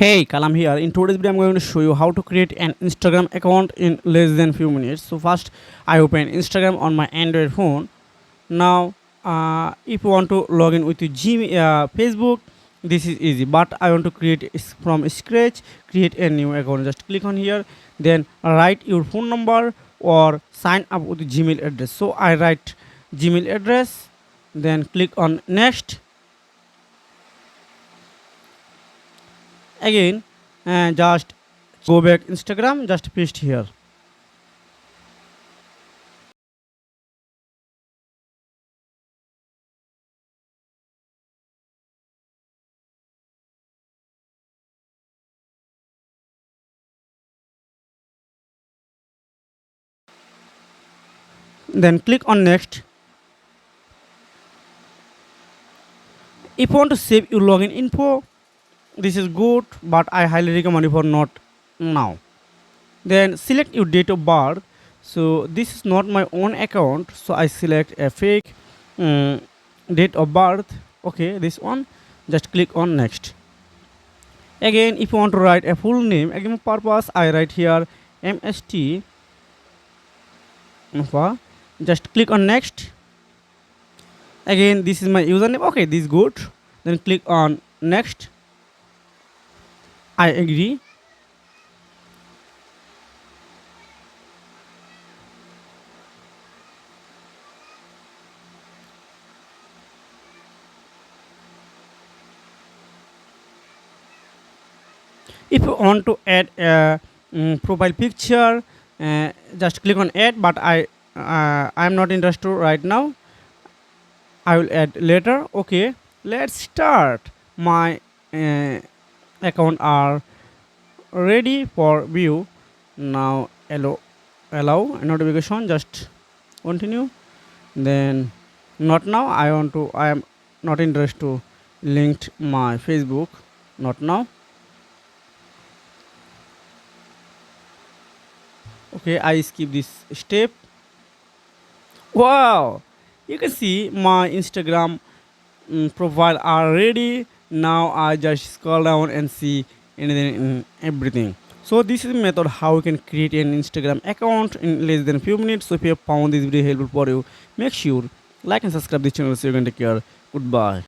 Hey, Kalam here. In today's video, I'm going to show you how to create an Instagram account in less than few minutes. So first, I open Instagram on my Android phone. Now, if you want to log in with your Gmail, Facebook, this is easy. But I want to create from scratch. Create a new account. Just click on here. Then write your phone number or sign up with Gmail address. So I write Gmail address. Then click on next. Again, just go back Instagram, just paste here. Then click on next. If you want to save your login info, this is good, but I highly recommend you for not now. Then select your date of birth. So this is not my own account, so I select a fake um, date of birth. Okay, this one. Just click on next. Again, if you want to write a full name, again purpose, I write here MST. Just click on next. Again, this is my username. Okay, this is good. Then click on next. I agree. If you want to add a profile picture, just click on add, but I'm not interested right now. I will add later. Okay, let's start. My account are ready for view. Now allow notification, just continue. Then not now, I am not interested to linked my Facebook, not now. Okay, I skip this step. Wow, you can see my Instagram profile are ready. Now I just scroll down and see anything everything. So this is the method how you can create an Instagram account in less than few minutes. So if you have found this video helpful for you, make sure like and subscribe this channel so you can take care. Goodbye.